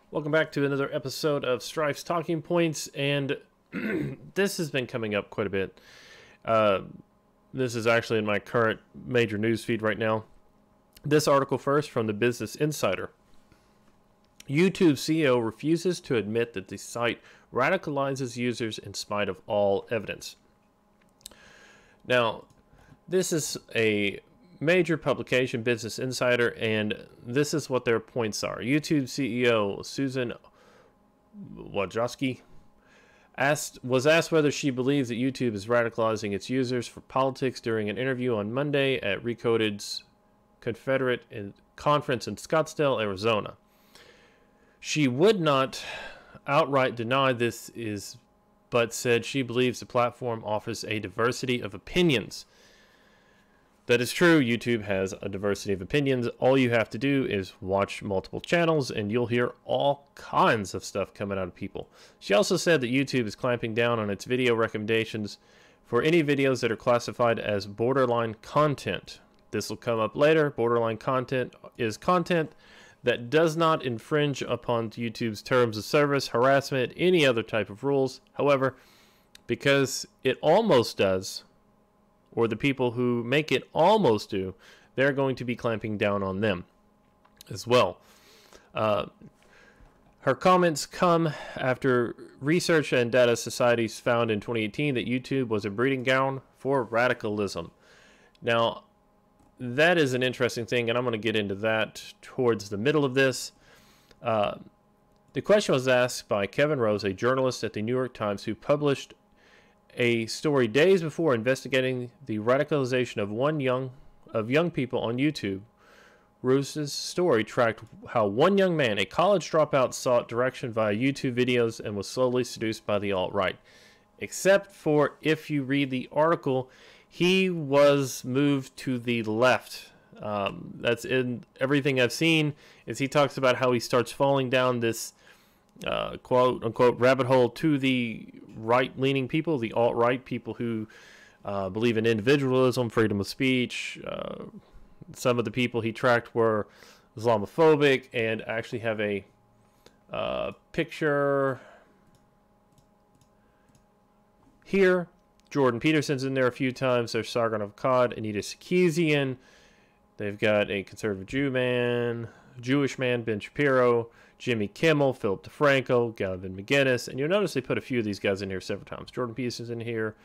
Welcome back to another episode of Strife's Talking Points, and this has been coming up quite a bit. This is actually in my current major news feed right now. This article first from the Business Insider. YouTube CEO refuses to admit that the site radicalizes users in spite of all evidence. Now, this is a major publication, Business Insider, and this is what their points are. YouTube CEO Susan Wojcicki was asked whether she believes that YouTube is radicalizing its users for politics during an interview on Monday at Recoded's Confederate conference in Scottsdale, Arizona. She would not outright deny this but said she believes the platform offers a diversity of opinions. That is true. YouTube has a diversity of opinions. All you have to do is watch multiple channels and you'll hear all kinds of stuff coming out of people. She also said that YouTube is clamping down on its video recommendations for any videos that are classified as borderline content. This will come up later. Borderline content is content that does not infringe upon YouTube's terms of service, harassment, any other type of rules. However, because it almost does, or the people who make it almost do, they're going to be clamping down on them as well. Her comments come after research and data societies found in 2018 that YouTube was a breeding ground for radicalism. Now, that is an interesting thing, and I'm going to get into that towards the middle of this. The question was asked by Kevin Rose, a journalist at the New York Times, who published a story days before investigating the radicalization of young people on YouTube. Rose's story tracked how one young man, a college dropout, sought direction via YouTube videos and was slowly seduced by the alt-right. Except for, if you read the article, he was moved to the left. That's in everything I've seen. Is he talks about how he starts falling down this quote unquote rabbit hole to the right-leaning people, the alt-right people who believe in individualism, freedom of speech. Some of the people he tracked were Islamophobic, and actually have a picture here. Jordan Peterson's in there a few times. There's Sargon of Akkad, Anita Sarkeesian. They've got a conservative Jewish man, Ben Shapiro, Jimmy Kimmel, Philip DeFranco, Galvin McGinnis, and you'll notice they put a few of these guys in here several times. Jordan Peterson's in here.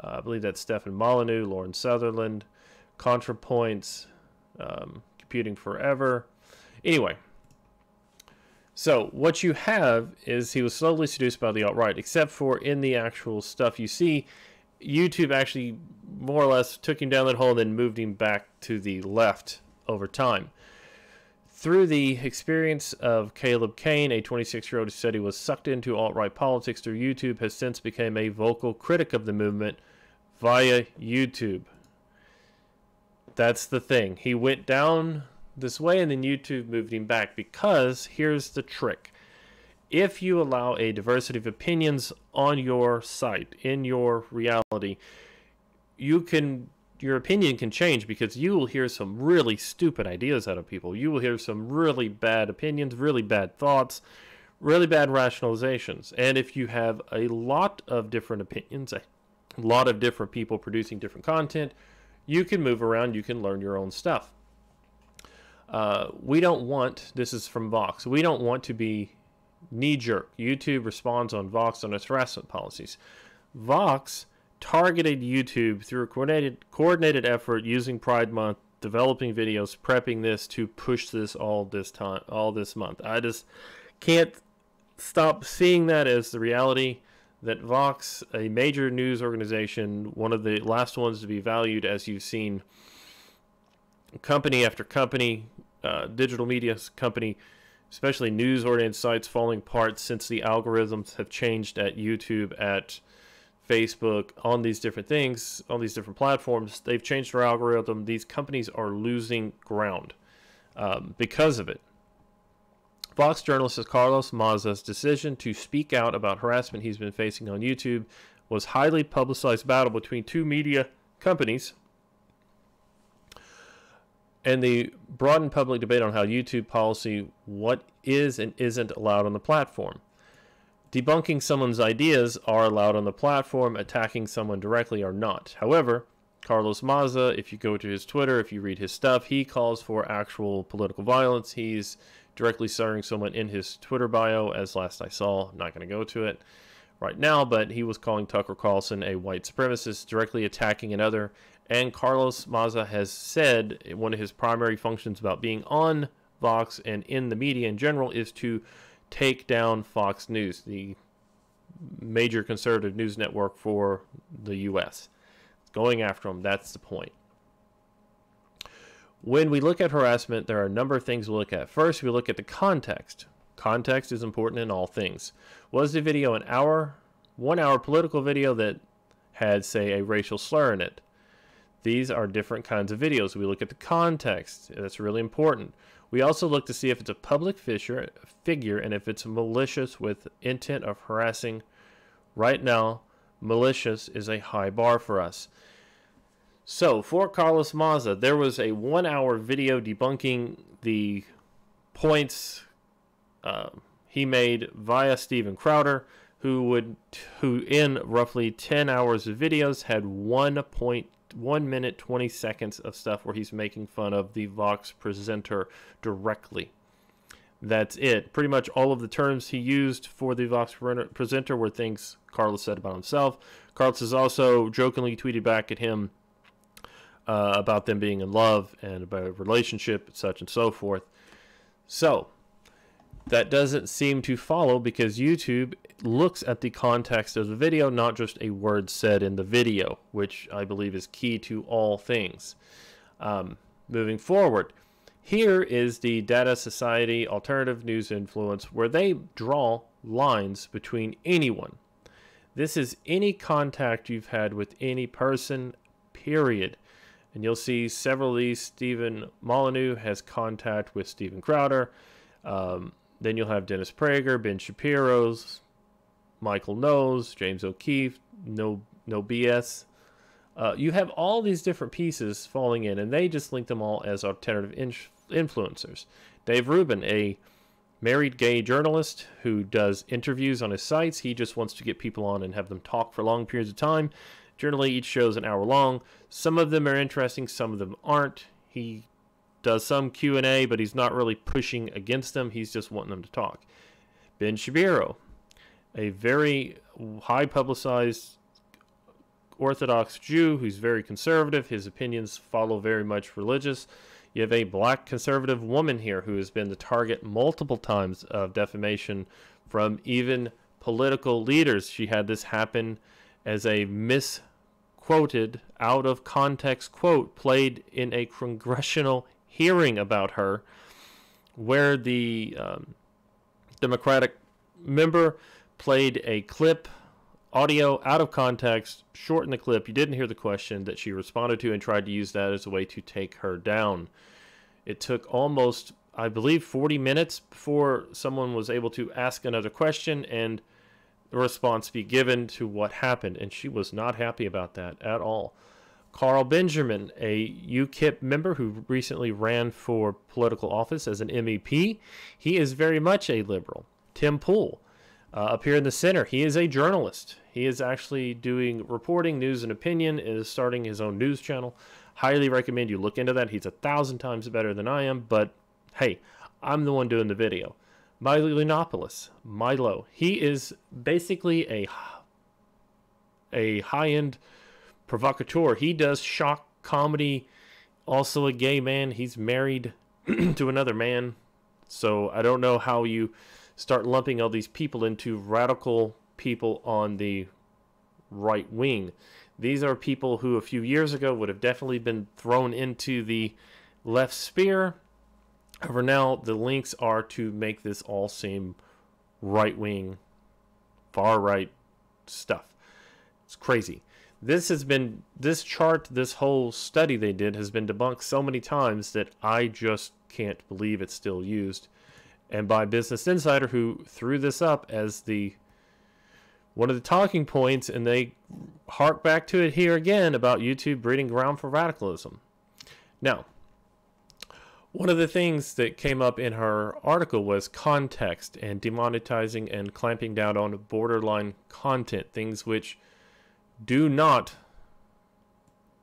I believe that's Stefan Molyneux, Lauren Sutherland, ContraPoints, Computing Forever. Anyway, so what you have is he was slowly seduced by the alt-right, except for in the actual stuff you see, YouTube actually more or less took him down that hole and then moved him back to the left over time. Through the experience of Caleb Kane, a 26-year-old who said he was sucked into alt-right politics through YouTube, has since become a vocal critic of the movement via YouTube. That's the thing. He went down this way and then YouTube moved him back, because here's the trick. If you allow a diversity of opinions on your site, in your reality, your opinion can change, because you will hear some really stupid ideas out of people. You will hear some really bad opinions, really bad thoughts, really bad rationalizations. And if you have a lot of different opinions, a lot of different people producing different content, you can move around, you can learn your own stuff. We don't want, this is from Vox, we don't want to be knee-jerk. YouTube responds on Vox on its harassment policies. Vox targeted YouTube through a coordinated effort using Pride Month, developing videos, prepping this to push this all this month. I just can't stop seeing that as the reality that Vox, a major news organization, one of the last ones to be valued, as you've seen company after company, digital media company, especially news-oriented sites, falling apart since the algorithms have changed at YouTube, at Facebook, on these different things, on these different platforms. They've changed their algorithm. These companies are losing ground because of it. Vox journalist Carlos Maza's decision to speak out about harassment he's been facing on YouTube was highly publicized battle between two media companies and the broadened public debate on how YouTube policy what is and isn't allowed on the platform. Debunking someone's ideas are allowed on the platform, attacking someone directly are not. However, Carlos Maza, if you go to his Twitter, if you read his stuff, he calls for actual political violence. He's directly starring someone in his Twitter bio, as last I saw. I'm not going to go to it right now, but he was calling Tucker Carlson a white supremacist, directly attacking another. And Carlos Maza has said one of his primary functions about being on Vox and in the media in general is to take down Fox News, the major conservative news network for the U.S. Going after them, that's the point. When we look at harassment, there are a number of things we look at. First, we look at the context. Context is important in all things. Was the video an hour, 1 hour political video that had, say, a racial slur in it? These are different kinds of videos. We look at the context. That's really important. We also look to see if it's a public figure and if it's malicious with intent of harassing. Right now, malicious is a high bar for us. So, for Carlos Maza, there was a 1 hour video debunking the points he made via Steven Crowder, who in roughly 10 hours of videos had 1 minute 20 seconds of stuff where he's making fun of the Vox presenter directly. That's it. Pretty much all of the terms he used for the Vox presenter were things Carlos said about himself. Carlos has also jokingly tweeted back at him about them being in love and about a relationship, such and so forth. So, that doesn't seem to follow because YouTube looks at the context of the video, not just a word said in the video, which I believe is key to all things. Moving forward, here is the Data Society Alternative News Influence, where they draw lines between anyone. This is any contact you've had with any person, period. And you'll see several of these. Stephen Molyneux has contact with Steven Crowder. Then you'll have Dennis Prager, Ben Shapiro's, Michael Knowles, James O'Keefe, No BS. You have all these different pieces falling in, and they just link them all as alternative influencers. Dave Rubin, a married gay journalist who does interviews on his sites. He just wants to get people on and have them talk for long periods of time. Generally, each show is an hour long. Some of them are interesting, some of them aren't. He does some Q&A, but he's not really pushing against them. He's just wanting them to talk. Ben Shapiro, a very high-publicized Orthodox Jew who's very conservative. His opinions follow very much religious. You have a black conservative woman here who has been the target multiple times of defamation from even political leaders. She had this happen as a misquoted, out-of-context quote played in a congressional hearing about her, where the Democratic member played a clip, audio out of context, shortened the clip. You didn't hear the question that she responded to and tried to use that as a way to take her down. It took almost, I believe, 40 minutes before someone was able to ask another question and a response be given to what happened, and she was not happy about that at all. Carl Benjamin, a UKIP member who recently ran for political office as an MEP, he is very much a liberal. Tim Pool, up here in the center, he is a journalist. He is actually doing reporting, news, and opinion, is starting his own news channel. Highly recommend you look into that. He's 1,000 times better than I am, but hey, I'm the one doing the video. Milo Yiannopoulos, Milo, he is basically a high-end provocateur. He does shock comedy, also a gay man. He's married to another man. So I don't know how you start lumping all these people into radical people on the right wing. These are people who a few years ago would have definitely been thrown into the left sphere. However, now the links are to make this all seem right wing, far right stuff. It's crazy. This chart, this whole study they did has been debunked so many times that I just can't believe it's still used. And by Business Insider, who threw this up as one of the talking points, and they hark back to it here again about YouTube breeding ground for radicalism. Now, One of the things that came up in her article was context and demonetizing and clamping down on borderline content, things which do not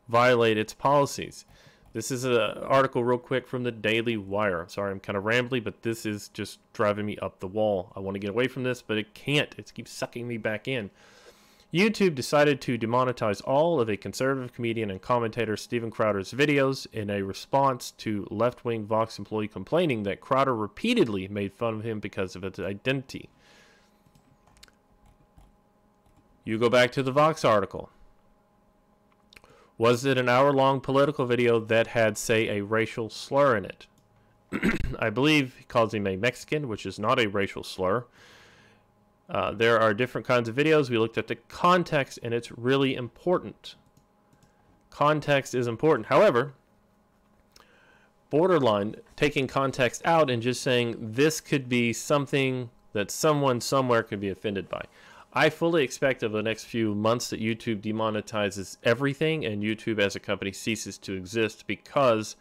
violate its policies. This is an article real quick from the Daily Wire. Sorry, I'm kind of rambly, but this is just driving me up the wall. I want to get away from this, but it can't. It keeps sucking me back in. YouTube decided to demonetize all of a conservative comedian and commentator Steven Crowder's videos in a response to left-wing Vox employee complaining that Crowder repeatedly made fun of him because of his identity. You go back to the Vox article. Was it an hour-long political video that had, say, a racial slur in it? I believe he calls him a Mexican, which is not a racial slur. There are different kinds of videos. We looked at the context, and it's really important. Context is important. However, borderline, taking context out and just saying this could be something that someone somewhere could be offended by. I fully expect over the next few months that YouTube demonetizes everything and YouTube as a company ceases to exist because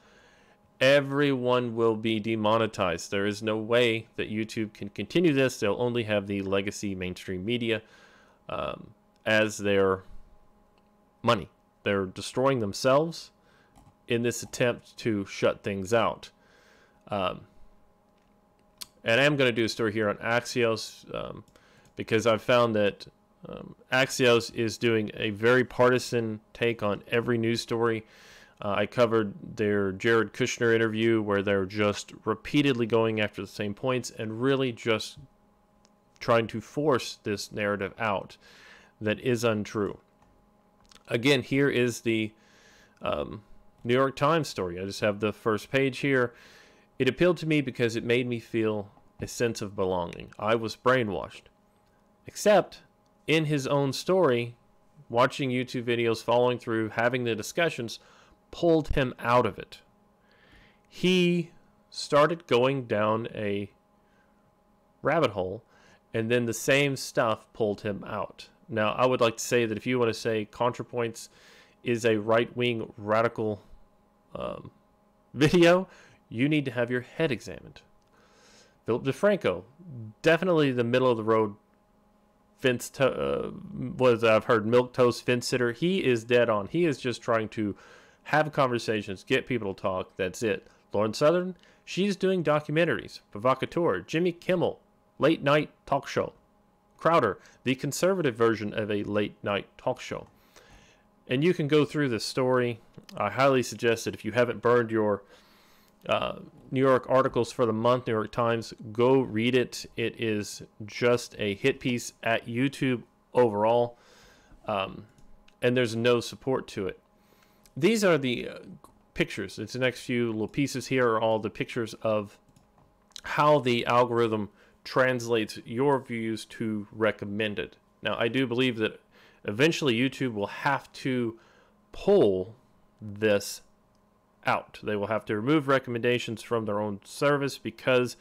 everyone will be demonetized. There is no way that YouTube can continue this. They'll only have the legacy mainstream media as their money. They're destroying themselves in this attempt to shut things out. And I'm going to do a story here on Axios because I've found that Axios is doing a very partisan take on every news story. I covered their Jared Kushner interview where they're just repeatedly going after the same points and really just trying to force this narrative out that is untrue. Again, here is the New York Times story. I just have the first page here. It appealed to me because it made me feel a sense of belonging. I was brainwashed. Except in his own story, watching YouTube videos, following through, having the discussions, pulled him out of it. He started going down a rabbit hole, and then the same stuff pulled him out. Now, I would like to say that if you want to say ContraPoints is a right-wing radical video, you need to have your head examined. Philip DeFranco, definitely the middle-of-the-road fence, what I've heard, milquetoast fence sitter. He is dead on. He is just trying to have conversations, get people to talk. That's it. Lauren Southern, she's doing documentaries. Provocateur, Jimmy Kimmel, late night talk show. Crowder, the conservative version of a late night talk show. And you can go through this story. I highly suggest that if you haven't burned your New York articles for the month, New York Times, go read it. It is just a hit piece at YouTube overall, and there's no support to it. These are the pictures. It's the next few little pieces here are all the pictures of how the algorithm translates your views to recommended. Now, I do believe that eventually YouTube will have to pull this out. They will have to remove recommendations from their own service because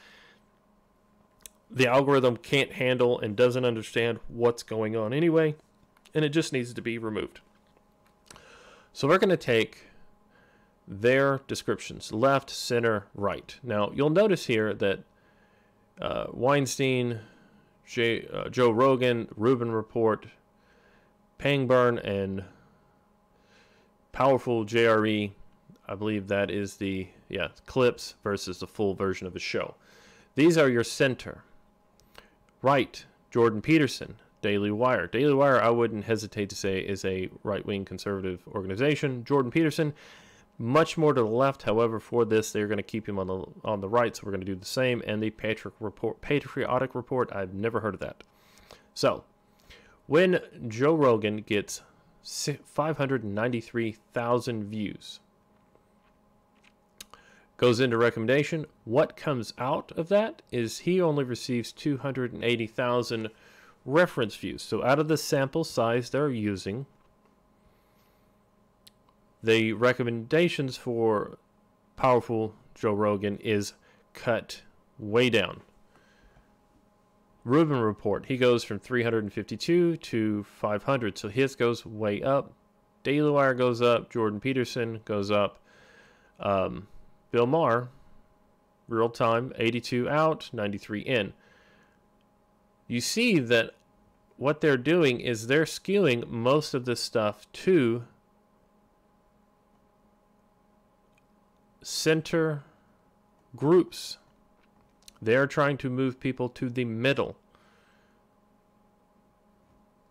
the algorithm can't handle and doesn't understand what's going on anyway, and it just needs to be removed. So we're going to take their descriptions, left, center, right. Now, you'll notice here that Weinstein, Joe Rogan, Rubin Report, Pangburn, and Powerful JRE, I believe that is the clips versus the full version of the show. These are your center. Right, Jordan Peterson, Daily Wire. Daily Wire, I wouldn't hesitate to say, is a right-wing conservative organization. Jordan Peterson, much more to the left. However, for this, they're going to keep him on the right, so we're going to do the same. And the Patriotic Report, I've never heard of that. So, when Joe Rogan gets 593,000 views, goes into recommendation, what comes out of that is he only receives 280,000 reference views. So out of the sample size they're using, the recommendations for Powerful Joe Rogan is cut way down. Rubin Report, he goes from 352 to 500, so his goes way up. Daily Wire goes up. Jordan Peterson goes up. Bill Maher, real time, 82 out, 93 in. You see that what they're doing is they're skewing most of this stuff to center groups. They're trying to move people to the middle.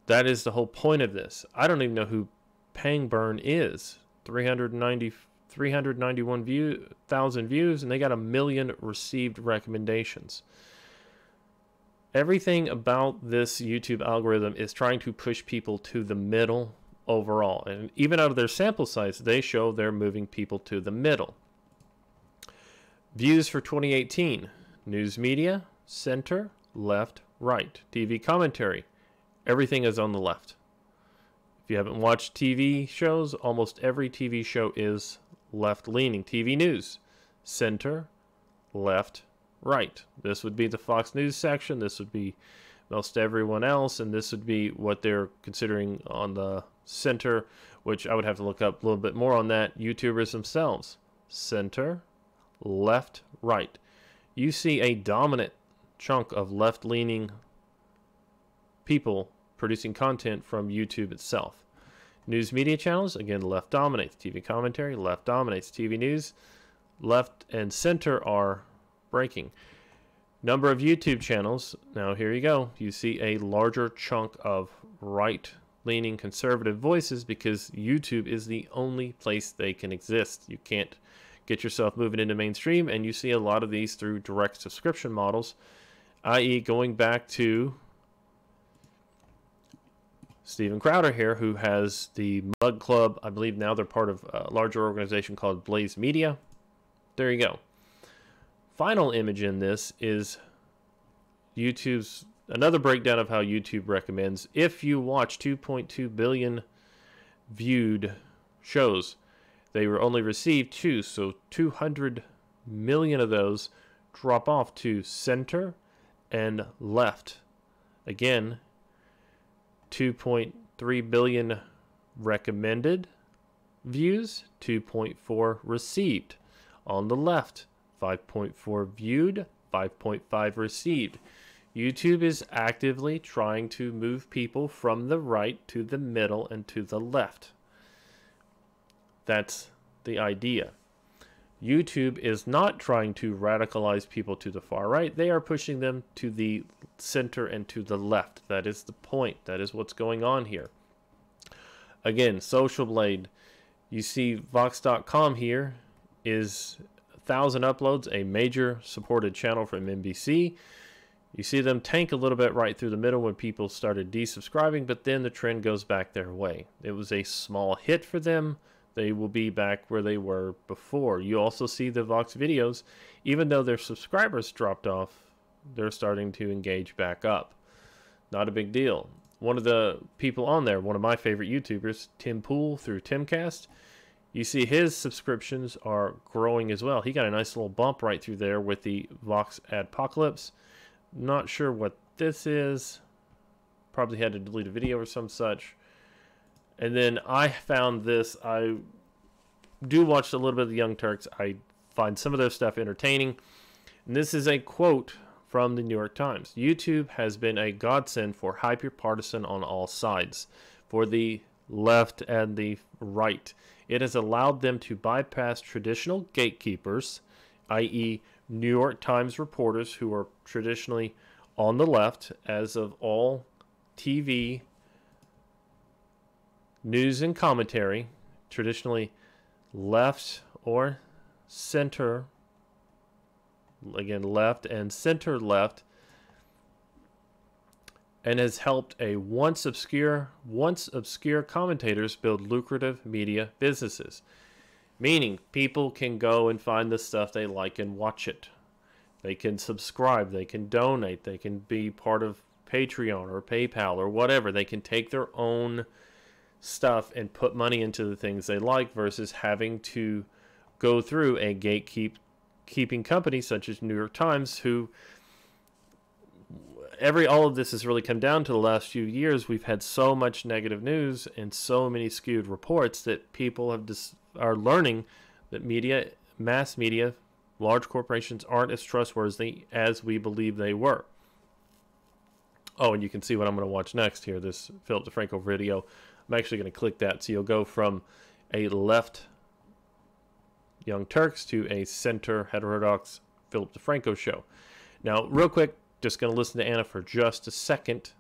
That is the whole point of this. I don't even know who Pangburn is. 391,000 views, and they got 1 million received recommendations. Everything about this YouTube algorithm is trying to push people to the middle overall. And even out of their sample size, they show they're moving people to the middle. Views for 2018. News media, center, left, right. TV commentary. Everything is on the left. If you haven't watched TV shows, almost every TV show is left-leaning. TV news, center, left, right. This would be the Fox News section. This would be most everyone else, and this would be what they're considering on the center, which I would have to look up a little bit more on that. YouTubers themselves, center, left, right. You see a dominant chunk of left-leaning people producing content from YouTube itself. News media channels, again, left dominates. TV commentary, left dominates. TV news, left and center are breaking. Number of YouTube channels, now here you go. You see a larger chunk of right-leaning conservative voices because YouTube is the only place they can exist. You can't get yourself moving into mainstream, and you see a lot of these through direct subscription models, i.e. going back to Steven Crowder here, who has the Mug Club. I believe now they're part of a larger organization called Blaze Media. There you go. Final image in this is YouTube's, another breakdown of how YouTube recommends. If you watch 2.2 billion viewed shows, they were only received 2, so 200 million of those drop off to center and left. Again, 2.3 billion recommended views, 2.4 received. On the left, 5.4 viewed, 5.5 received. YouTube is actively trying to move people from the right to the middle and to the left. That's the idea. YouTube is not trying to radicalize people to the far right. They are pushing them to the center and to the left. That is the point. That is what's going on here. Again, Social Blade. You see Vox.com here is 1,000 uploads, a major supported channel from NBC. You see them tank a little bit right through the middle when people started desubscribing, but then the trend goes back their way. It was a small hit for them. They will be back where they were before. You also see the Vox videos, even though their subscribers dropped off, they're starting to engage back up. Not a big deal. One of the people on there, one of my favorite YouTubers, Tim Pool through Timcast, you see his subscriptions are growing as well. He got a nice little bump right through there with the Vox Adpocalypse. Not sure what this is. Probably had to delete a video or some such. And then I found this. I do watch a little bit of the Young Turks. I find some of their stuff entertaining. And this is a quote from the New York Times. YouTube has been a godsend for hyper-partisan on all sides, for the left and the right. It has allowed them to bypass traditional gatekeepers, i.e. New York Times reporters who are traditionally on the left, as of all TV news and commentary, traditionally left or center, again left and center left, and has helped a once obscure commentators build lucrative media businesses. Meaning people can go and find the stuff they like and watch it. They can subscribe, they can donate, they can be part of Patreon or PayPal or whatever. They can take their own stuff and put money into the things they like versus having to go through a gatekeeping company such as New York Times, who all of this has really come down to the last few years. We've had so much negative news and so many skewed reports that people are learning that mass media Large corporations aren't as trustworthy as we believe they were. Oh, and you can see what I'm going to watch next here, this Philip DeFranco video. I'm actually going to click that, so you'll go from a left Young Turks to a center heterodox Philip DeFranco show. Now, real quick, just going to listen to Anna for just a second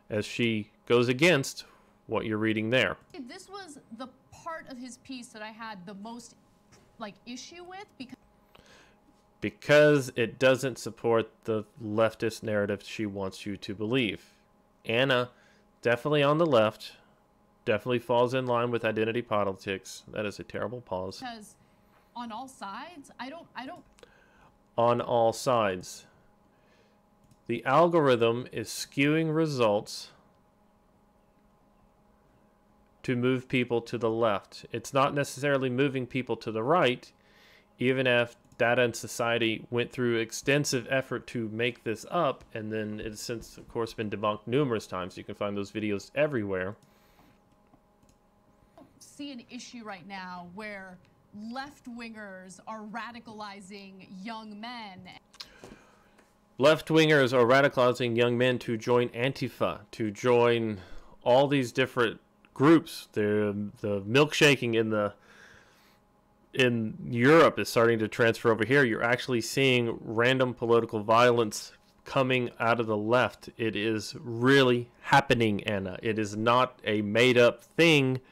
as she goes against what you're reading there. This was the part of his piece that I had the most issue with because it doesn't support the leftist narrative she wants you to believe. Anna, definitely on the left, definitely falls in line with identity politics. That is a terrible pause. Because on all sides, I don't. On all sides. The algorithm is skewing results to move people to the left. It's not necessarily moving people to the right, even if Data and Society went through extensive effort to make this up, and then it's since, of course, been debunked numerous times. You can find those videos everywhere. I don't see an issue right now where left-wingers are radicalizing young men. Left-wingers are radicalizing young men to join Antifa, to join all these different groups. The milkshaking in Europe is starting to transfer over here. You're actually seeing random political violence coming out of the left. It is really happening, Anna. It is not a made-up thing.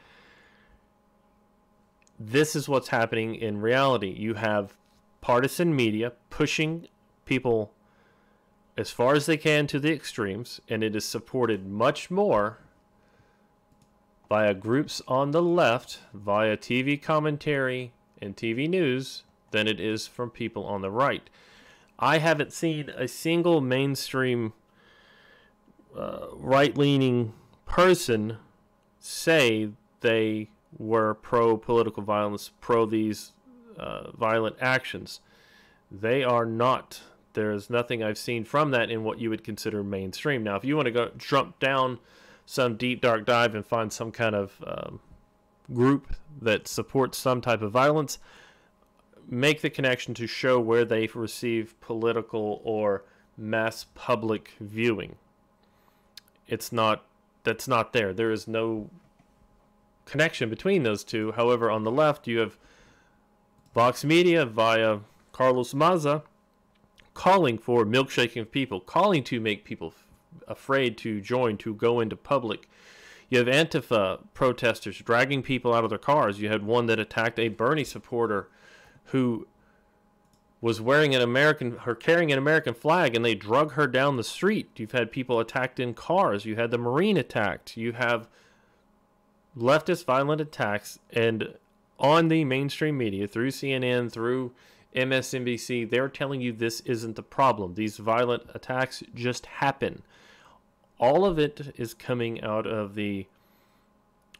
This is what's happening in reality. You have partisan media pushing people as far as they can to the extremes, and it is supported much more via groups on the left, via TV commentary and TV news, than it is from people on the right. I haven't seen a single mainstream right-leaning person say they were pro-political violence, pro these violent actions. They are not. There is nothing I've seen from that in what you would consider mainstream. Now, if you want to go jump down some deep, dark dive and find some kind of group that supports some type of violence, make the connection to show where they receive political or mass public viewing. That's not there. There is no connection between those two. However, on the left, you have Vox Media via Carlos Maza calling for milkshaking of people, calling to make people afraid to join, to go into public. You have Antifa protesters dragging people out of their cars. You had one that attacked a Bernie supporter who was wearing carrying an American flag, and they drug her down the street. You've had people attacked in cars. You had the Marine attacked. You have leftist violent attacks, and on the mainstream media, through CNN, through MSNBC, they're telling you this isn't the problem. These violent attacks just happen. All of it is coming out of the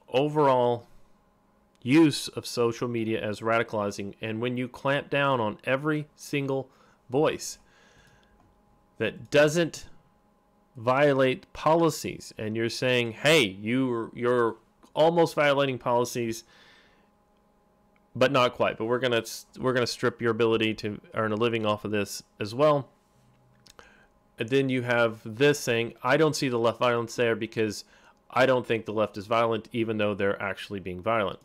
overall use of social media as radicalizing. And when you clamp down on every single voice that doesn't violate policies, and you're saying, hey, you're almost violating policies, but not quite, but we're gonna strip your ability to earn a living off of this as well. And then you have this saying, I don't see the left violence there because I don't think the left is violent, even though they're actually being violent.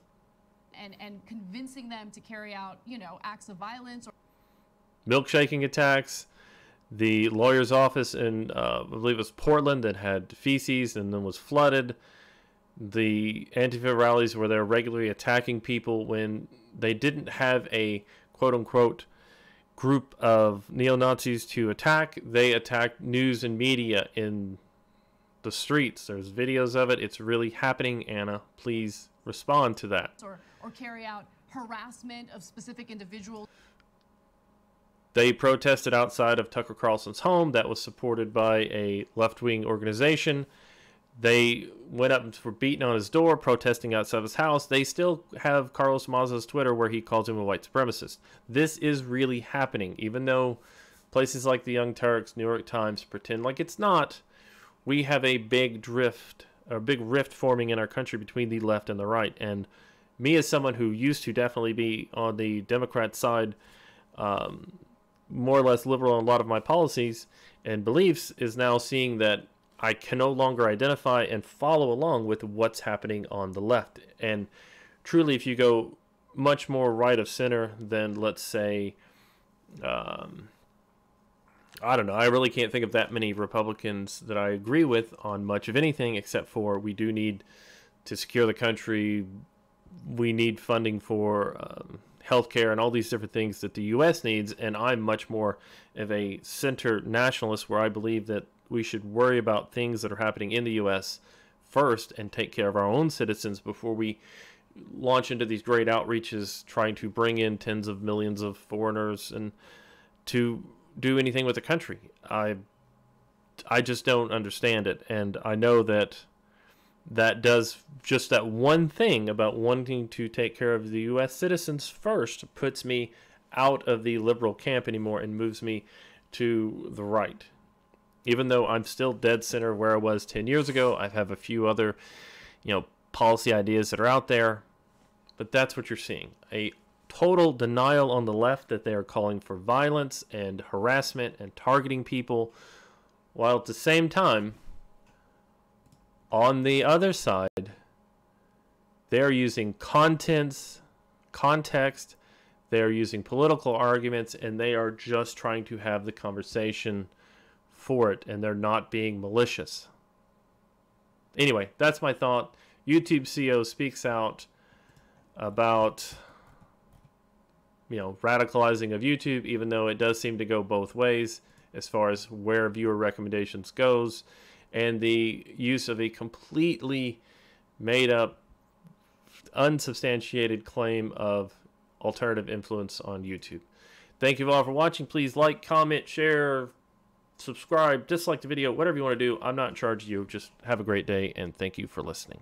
And convincing them to carry out, acts of violence. Milkshaking attacks. The lawyer's office in, I believe it was Portland, that had feces and then was flooded. The Antifa rallies where they're regularly attacking people when they didn't have a quote-unquote group of neo-Nazis to attack. They attacked news and media in the streets. There's videos of it. It's really happening, Anna. Please respond to that. Or carry out harassment of specific individuals. They protested outside of Tucker Carlson's home. That was supported by a left-wing organization. They went up for beating on his door, protesting outside his house. They still have Carlos Maza's Twitter where he calls him a white supremacist. This is really happening, even though places like the Young Turks, New York Times pretend like it's not. We have a big rift forming in our country between the left and the right. And me, as someone who used to definitely be on the Democrat side, more or less liberal on a lot of my policies and beliefs, is now seeing that I can no longer identify and follow along with what's happening on the left. And truly, if you go much more right of center than, let's say, I don't know, I really can't think of that many Republicans that I agree with on much of anything, except for we do need to secure the country. We need funding for healthcare and all these different things that the U.S. needs. And I'm much more of a center nationalist, where I believe that we should worry about things that are happening in the U.S. first and take care of our own citizens before we launch into these great outreaches trying to bring in tens of millions of foreigners and to do anything with the country. I just don't understand it. And I know that does just that one thing about wanting to take care of the U.S. citizens first puts me out of the liberal camp anymore and moves me to the right. Even though I'm still dead center where I was 10 years ago, I have a few other, policy ideas that are out there. But that's what you're seeing. A total denial on the left that they are calling for violence and harassment and targeting people, while at the same time, on the other side, they're using context, they're using political arguments, and they are just trying to have the conversation for it, and they're not being malicious. Anyway, that's my thought. YouTube CEO speaks out about radicalizing of YouTube, even though it does seem to go both ways as far as where viewer recommendations goes, and the use of a completely made up, unsubstantiated claim of alternative influence on YouTube. Thank you all for watching. Please like, comment, share, subscribe, dislike the video, whatever you want to do. I'm not in charge of you. Just have a great day, and thank you for listening.